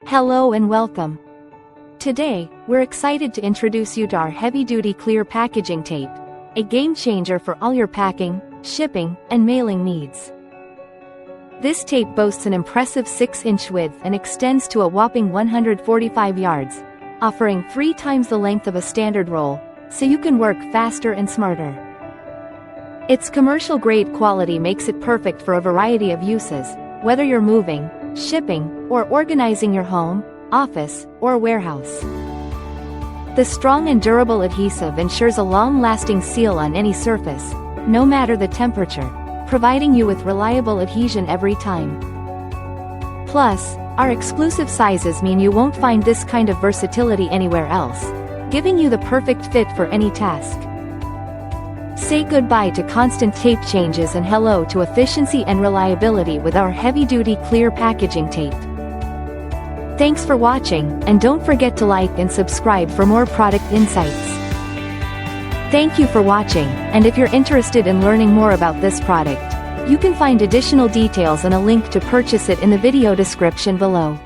Hello and welcome. Today, we're excited to introduce you to our heavy-duty clear packaging tape, a game changer for all your packing, shipping, and mailing needs. This tape boasts an impressive 6-inch width and extends to a whopping 145 yards, offering 3 times the length of a standard roll, so you can work faster and smarter. Its commercial-grade quality makes it perfect for a variety of uses, whether you're moving, shipping, or organizing your home, office, or warehouse. The strong and durable adhesive ensures a long-lasting seal on any surface, no matter the temperature, providing you with reliable adhesion every time. Plus, our exclusive sizes mean you won't find this kind of versatility anywhere else, giving you the perfect fit for any task. Say goodbye to constant tape changes and hello to efficiency and reliability with our heavy-duty clear packaging tape. Thanks for watching, and don't forget to like and subscribe for more product insights. Thank you for watching, and if you're interested in learning more about this product, you can find additional details and a link to purchase it in the video description below.